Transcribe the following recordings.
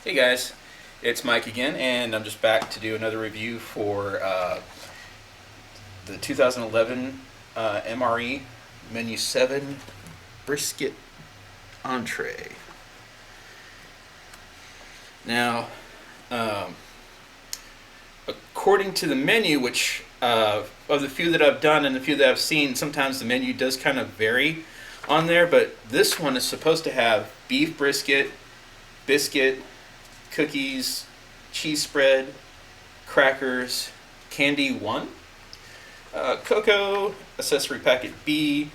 Hey guys, it's Mike again, and I'm just back to do another review for the 2011 MRE Menu 7 Brisket Entree. Now, according to the menu, which of the few that I've done and the few that I've seen, sometimes the menu does kind of vary on there, but this one is supposed to have beef brisket, biscuit, cookies, cheese spread, crackers, candy 1, cocoa, accessory packet B,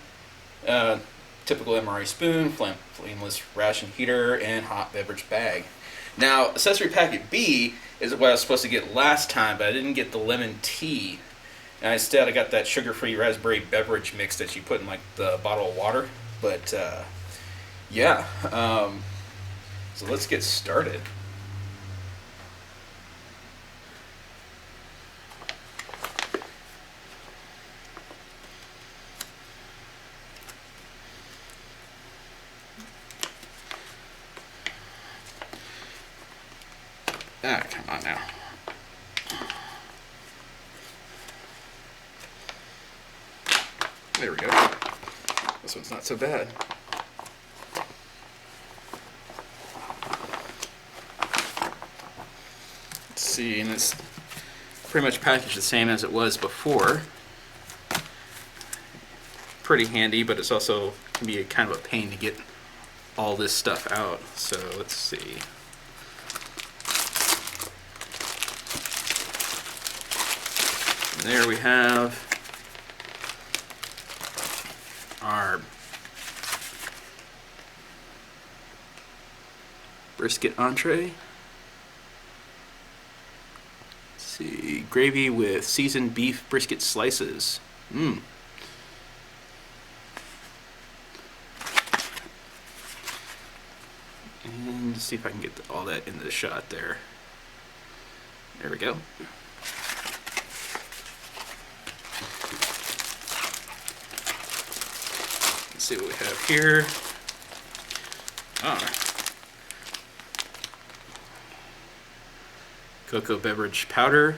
typical MRE spoon, flameless ration heater, and hot beverage bag. Now, accessory packet B is what I was supposed to get last time, but I didn't get the lemon tea. And instead, I got that sugar-free raspberry beverage mix that you put in like the bottle of water. But yeah, so let's get started. Ah, come on now. There we go. This one's not so bad. Let's see, and it's pretty much packaged the same as it was before. Pretty handy, but it's also can be kind of a pain to get all this stuff out. So let's see. And there we have our brisket entree. Let's see, gravy with seasoned beef brisket slices. And let's see if I can get all that into the shot there. There we go. Let's see what we have here. Cocoa beverage powder.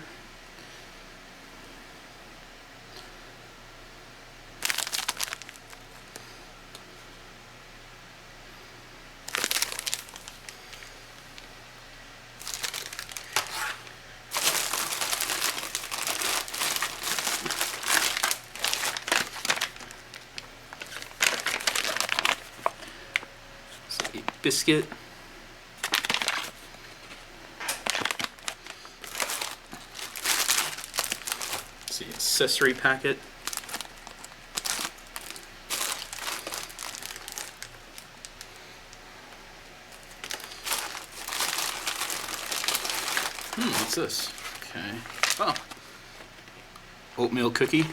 Biscuit. Let's see, accessory packet. What's this? Okay. Oh. Oatmeal cookie.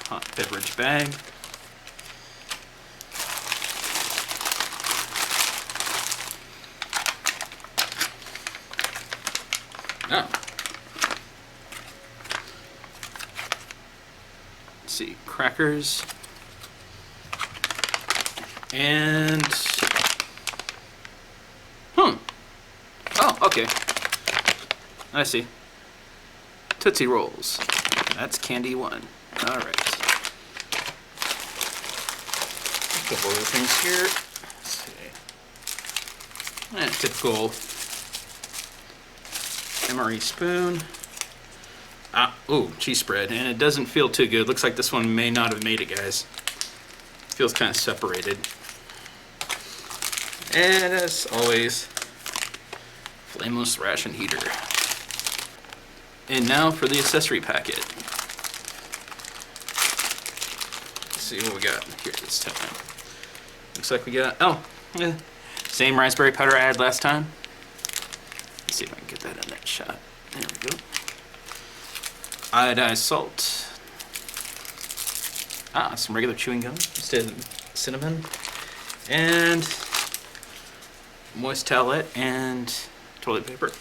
Hot beverage bag. Oh. Let's see, crackers. And oh, okay. I see. Tootsie Rolls. That's candy 1. All right. A couple other things here. Let's see. And typical MRE spoon. Cheese spread. And it doesn't feel too good. Looks like this one may not have made it, guys. Feels kind of separated. And as always, flameless ration heater. And now for the accessory packet. See what we got here this time. Looks like we got, same raspberry powder I had last time. Let's see if I can get that in that shot. There we go. Iodized salt. Some regular chewing gum instead of cinnamon. And moist towelette and toilet paper.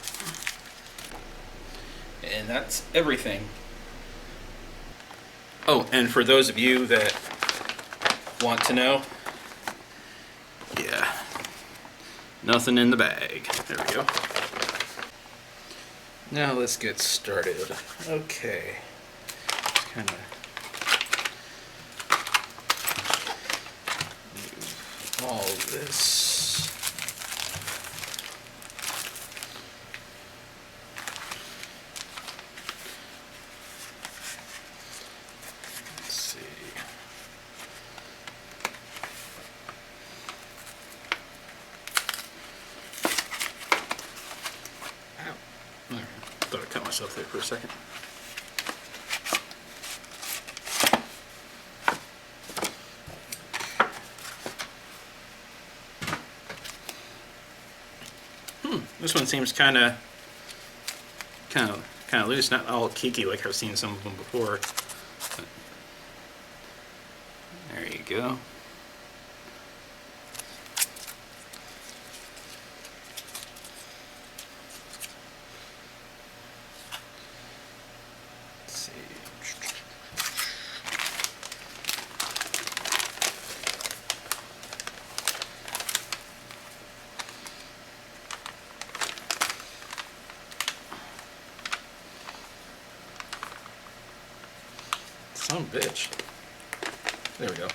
And that's everything. Oh, and for those of you that want to know, yeah, nothing in the bag. There we go. Now let's get started. Okay. Just kind of move all this. Let's see. Ow. There. Thought I cut myself there for a second. This one seems kind of loose, not all keeky like I've seen some of them before. But there you go. Let's see. Son of a bitch. There we go.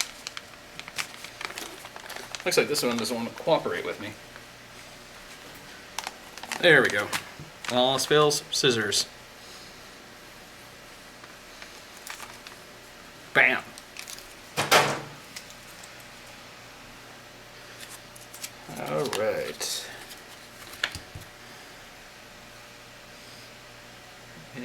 Looks like this one doesn't want to cooperate with me. There we go. All else fails, scissors. Bam. All right. And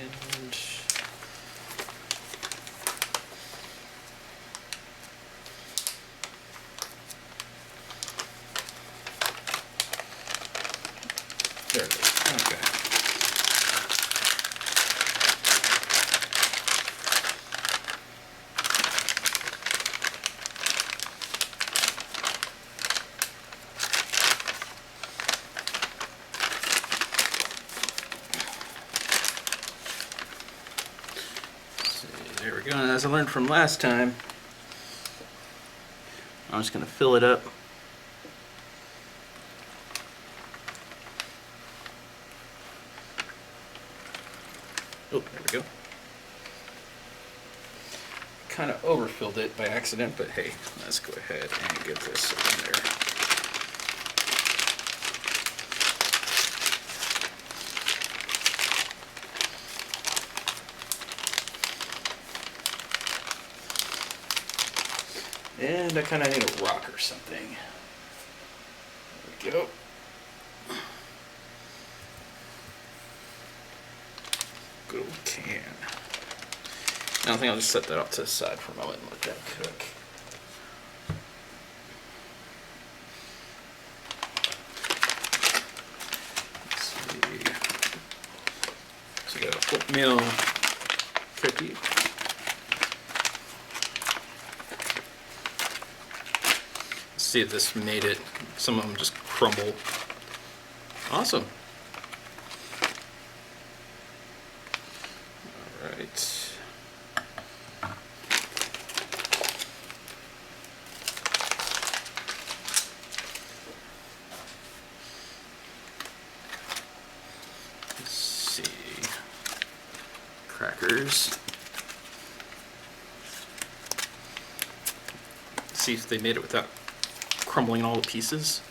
there it is. Okay. See, there we go. And as I learned from last time, I'm just going to fill it up. Oh, there we go. Kind of overfilled it by accident, but hey, let's go ahead and get this in there. And I kind of need a rock or something. There we go. Good old can. I think I'll just set that off to the side for a moment and let that cook. Let's see. So we got a oatmeal cookie. Let's see if this made it. Some of them just crumble. Awesome. Right. Let's see. Crackers. Let's see if they made it without crumbling all the pieces.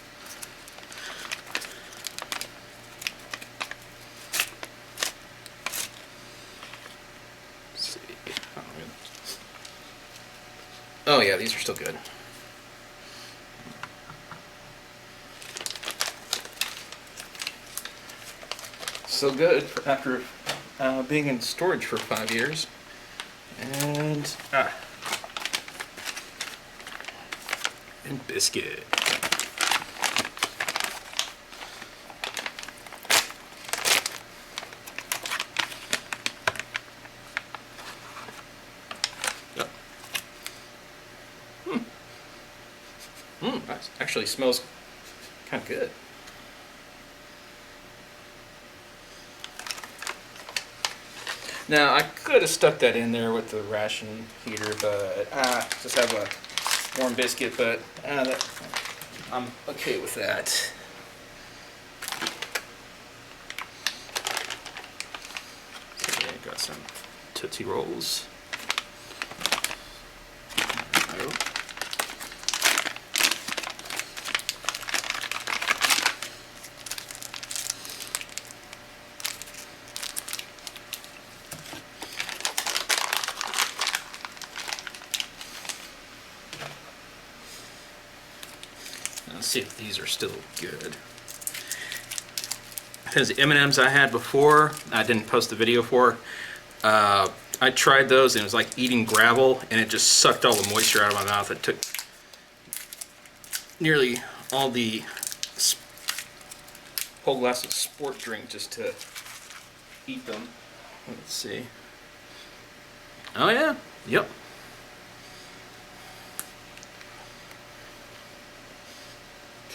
Oh yeah, these are still good. So good after being in storage for 5 years. And Biscuit. That actually smells kind of good. Now I could have stuck that in there with the ration heater, but just have a warm biscuit. But I'm okay with that. Okay, got some Tootsie Rolls. Let's see if these are still good. Because the M&Ms I had before, I didn't post the video for. I tried those and it was like eating gravel, and it just sucked all the moisture out of my mouth. It took nearly all the whole glass of sport drink just to eat them. Let's see. Oh yeah, yep.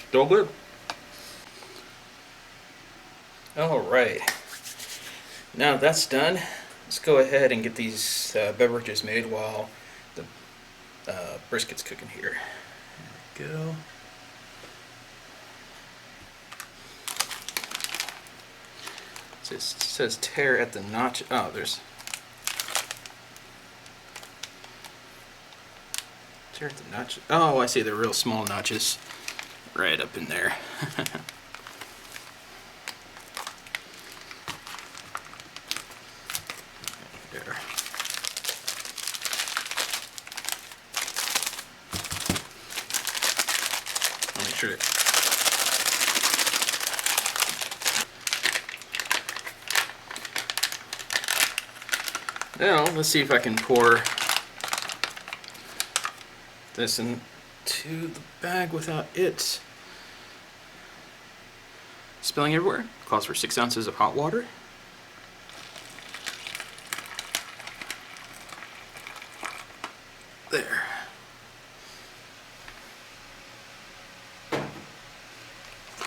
Still good. All right. Now that's done, let's go ahead and get these beverages made while the brisket's cooking here. There we go. It says tear at the notch. Oh, there's tear at the notch. Oh, I see. They're real small notches right up in there. There. I'll make sure it. Now, let's see if I can pour this into the bag without it spilling everywhere. Calls for 6 ounces of hot water. There.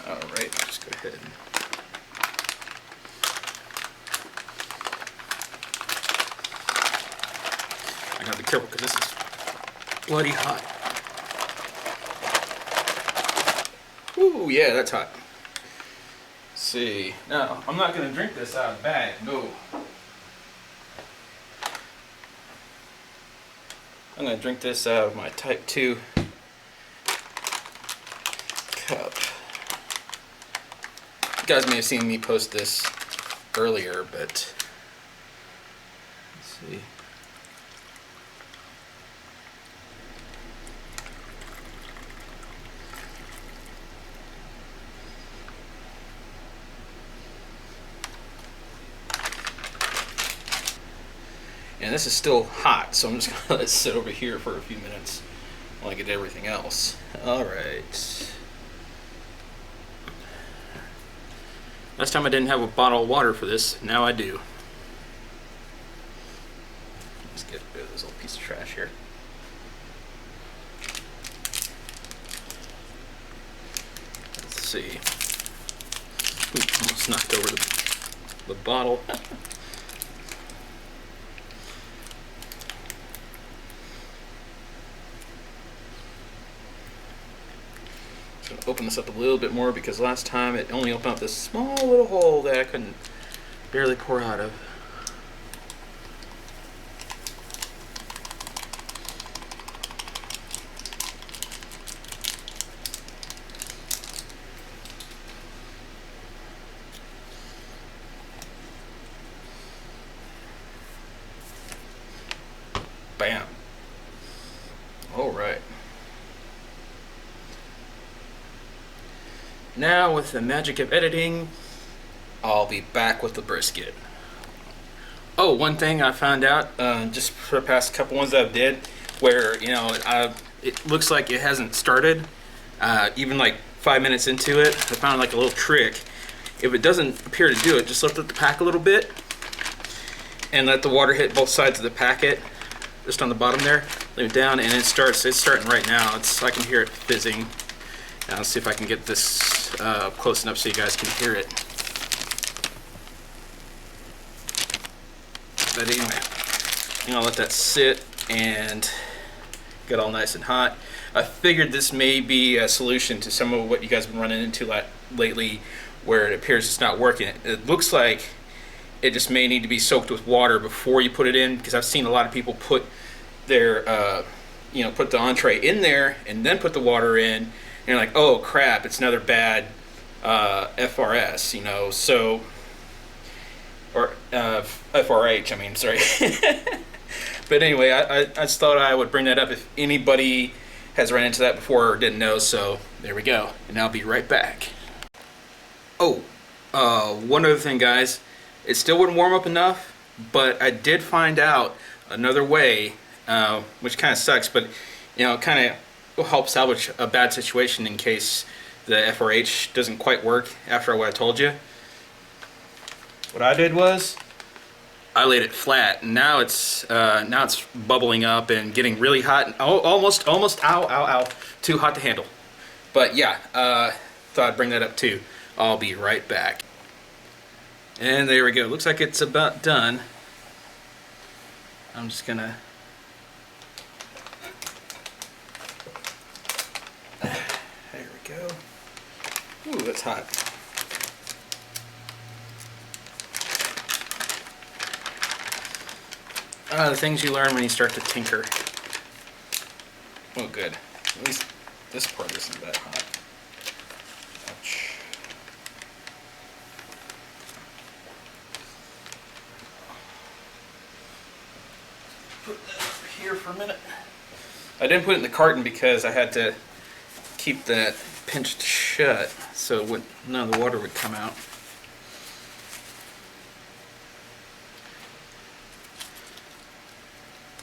Alright, just go ahead. I gotta be careful because this is bloody hot. Ooh, yeah, that's hot. Let's see. Now, I'm not gonna drink this out of the bag, no. I'm going to drink this out of my Type 2 cup. You guys may have seen me post this earlier, but let's see. And this is still hot, so I'm just going to let it sit over here for a few minutes while I get everything else. Alright. Last time I didn't have a bottle of water for this, now I do. Let's get rid of this little piece of trash here. Let's see. Ooh, almost knocked over the bottle. Going to open this up a little bit more because last time it only opened up this small little hole that I couldn't barely pour out of. Bam. All right. Now, with the magic of editing, I'll be back with the brisket. Oh, one thing I found out just for the past couple ones that I've did, where it looks like it hasn't started, even like 5 minutes into it. I found like a little trick. If it doesn't appear to do it, just lift up the pack a little bit and let the water hit both sides of the packet, just on the bottom there. Leave it down, and it starts. It's starting right now. I can hear it fizzing. Now let's see if I can get this close enough so you guys can hear it. But anyway, let that sit and get all nice and hot. I figured this may be a solution to some of what you guys have been running into lately, where it appears it's not working. It looks like it just may need to be soaked with water before you put it in, because I've seen a lot of people put their put the entree in there and then put the water in, and you're like, oh crap, it's another bad FRS, so, or FRH, I mean, sorry. But anyway, I just thought I would bring that up if anybody has run into that before or didn't know, so there we go. And I'll be right back. Oh, one other thing, guys. It still wouldn't warm up enough, but I did find out another way, which kind of sucks, but kind of help salvage a bad situation in case the FRH doesn't quite work after what I told you. What I did was I laid it flat, and now it's bubbling up and getting really hot, and almost too hot to handle. But yeah, thought I'd bring that up too. I'll be right back. And there we go. Looks like it's about done. I'm just gonna there we go. Ooh, that's hot. The things you learn when you start to tinker. Oh, good. At least this part isn't that hot. Ouch. Put that over here for a minute. I didn't put it in the carton because I had to keep that pinched shut so none of the water would come out.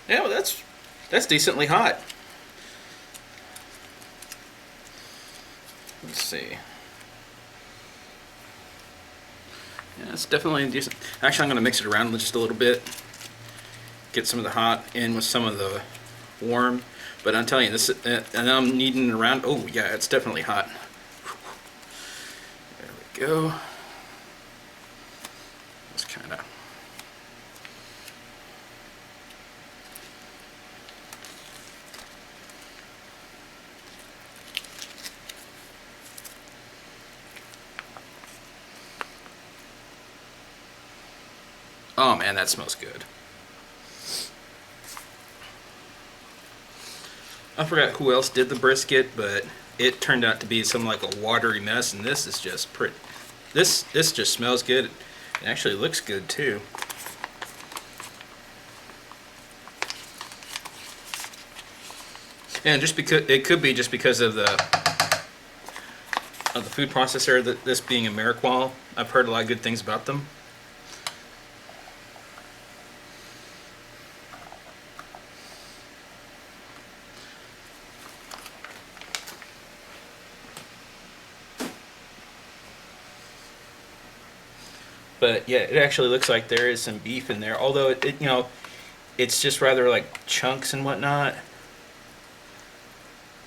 Yeah, well, that's decently hot. Let's see. Yeah, it's definitely decent. Actually, I'm going to mix it around just a little bit. Get some of the hot in with some of the warm. But I'm telling you, this, and I'm kneading it around. Oh, yeah, it's definitely hot. There we go. Just kind of. Oh man, that smells good. I forgot who else did the brisket, but it turned out to be some like a watery mess, and this is just pretty. This just smells good. It actually looks good too. And just because it could be just because of the food processor, that this being a Ameriqual, I've heard a lot of good things about them. But yeah, it actually looks like there is some beef in there, although it it's just rather like chunks and whatnot.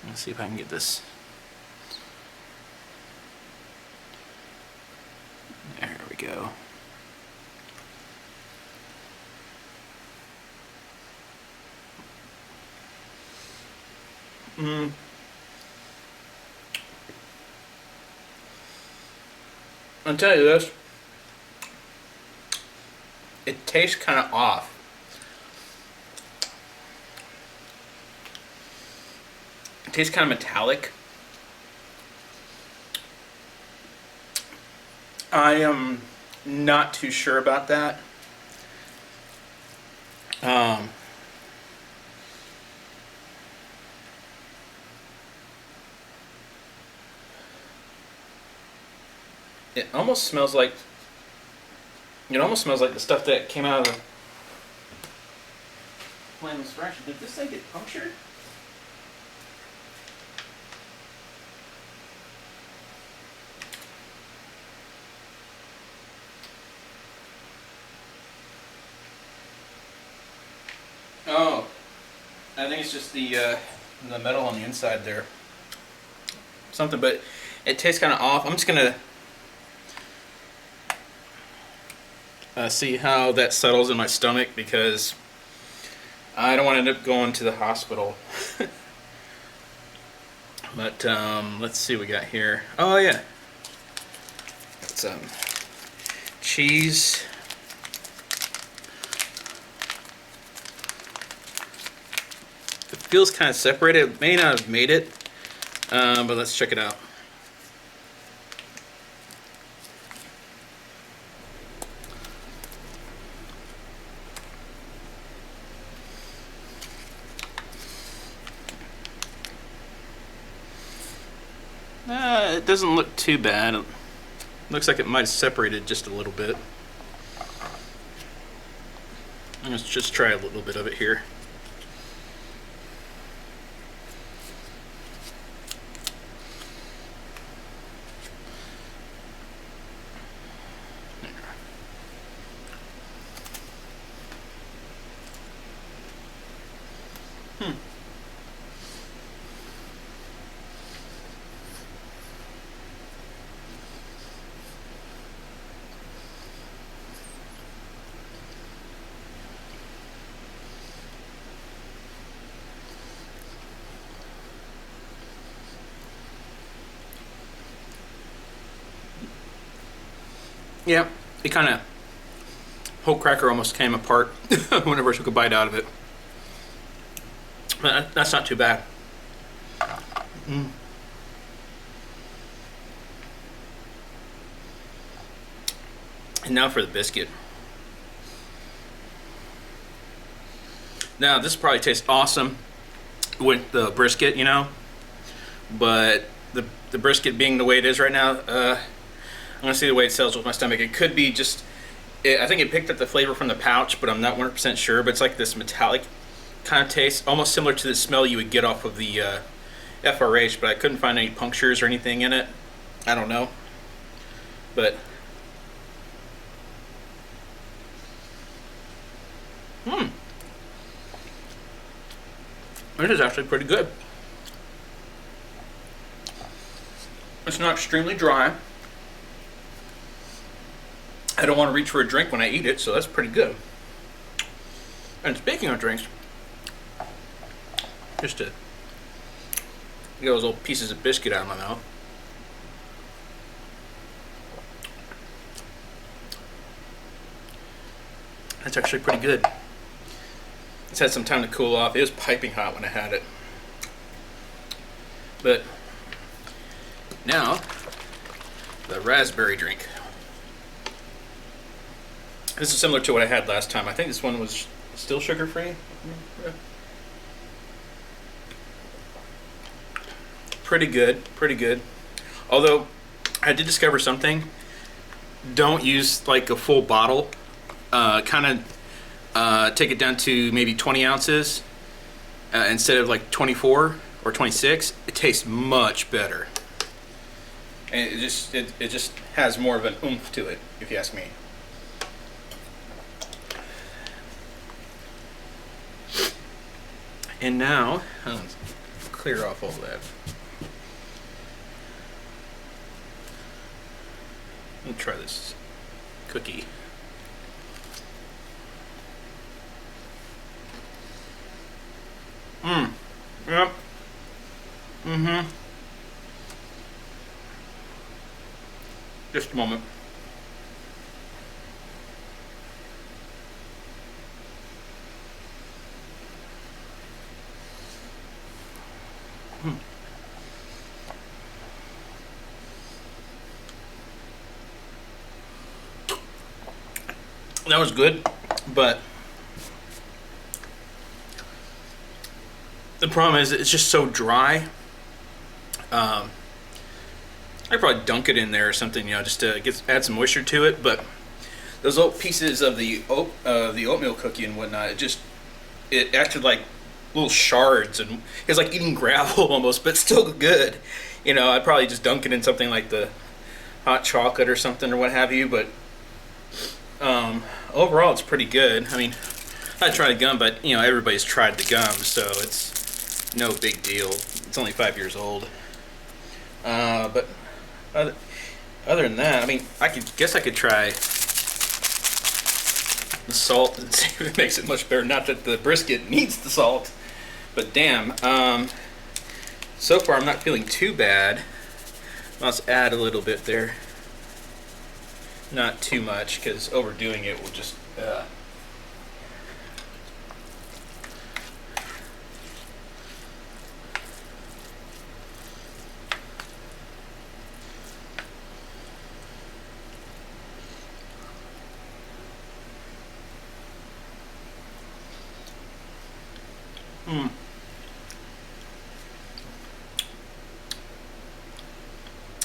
Let's see if I can get this. There we go. I'll tell you this. It tastes kind of off. It tastes kind of metallic. I am not too sure about that. It almost smells like. It almost smells like the stuff that came out of the Flameless ration. Did this thing get punctured? Oh, I think it's just the metal on the inside there. Something, but it tastes kind of off. I'm just gonna. see how that settles in my stomach, because I don't want to end up going to the hospital. But let's see what we got here. Oh yeah, it's cheese. It feels kind of separated. It may not have made it, but let's check it out. It doesn't look too bad. It looks like it might have separated just a little bit. Let's just try a little bit of it here. Yeah, it kind of, whole cracker almost came apart whenever I took a bite out of it. But that's not too bad. And now for the biscuit. Now this probably tastes awesome with the brisket, you know, but the brisket being the way it is right now, I'm gonna see the way it sells with my stomach. It could be just, I think it picked up the flavor from the pouch, but I'm not 100% sure. But it's like this metallic kind of taste, almost similar to the smell you would get off of the FRH. But I couldn't find any punctures or anything in it. I don't know, but it is actually pretty good. It's not extremely dry. I don't want to reach for a drink when I eat it, so that's pretty good. And speaking of drinks, just to get those little pieces of biscuit out of my mouth. That's actually pretty good. It's had some time to cool off. It was piping hot when I had it. But now, the raspberry drink. This is similar to what I had last time. I think this one was still sugar-free. Yeah. Pretty good, pretty good. Although, I did discover something. Don't use like a full bottle. Kind of take it down to maybe 20 ounces instead of like 24 or 26. It tastes much better. And it just has more of an oomph to it, if you ask me. And now, let's clear off all that. Let me try this cookie. Yep. Just a moment. That was good, but the problem is it's just so dry. I'd probably dunk it in there or something, you know, just to add some moisture to it. But those little pieces of the oatmeal cookie and whatnot, it acted like little shards, and it's like eating gravel almost, but still good. You know, I'd probably just dunk it in something like the hot chocolate or something or what have you. But overall, it's pretty good. I mean, I tried gum, but you know, everybody's tried the gum, so it's no big deal. It's only 5 years old. But other than that, I mean, I could try the salt it makes it much better. Not that the brisket needs the salt, but damn. So far I'm not feeling too bad. Let's add a little bit there. Not too much, because overdoing it will just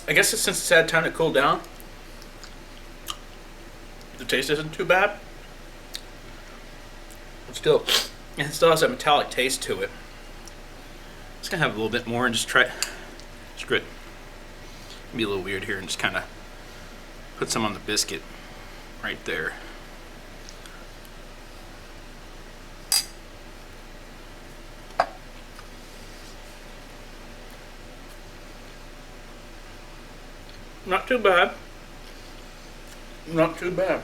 I guess since it's had time to cool down, the taste isn't too bad. But still, it still has that metallic taste to it. Just gonna have a little bit more and just try. Screw it. Be a little weird here and just kind of put some on the biscuit right there. Not too bad. Not too bad.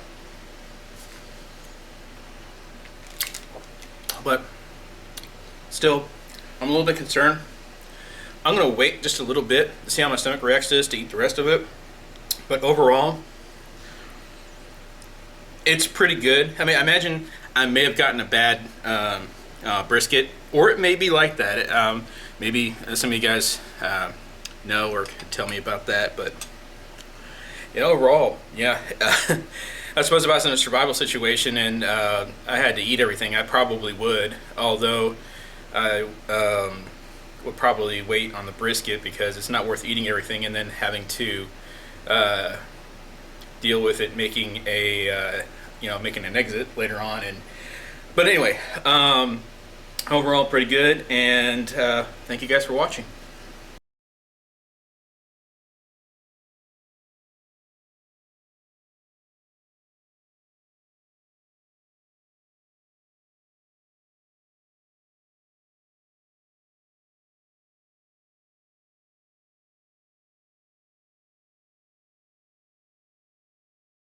But still, I'm a little bit concerned. I'm going to wait just a little bit to see how my stomach reacts to this to eat the rest of it. But overall, it's pretty good. I mean, I imagine I may have gotten a bad brisket, or it may be like that. Maybe some of you guys know or can tell me about that, but yeah, overall, yeah. I suppose if I was in a survival situation and I had to eat everything, I probably would. Although I would probably wait on the brisket because it's not worth eating everything and then having to deal with it making a making an exit later on. But anyway, overall pretty good. And thank you guys for watching.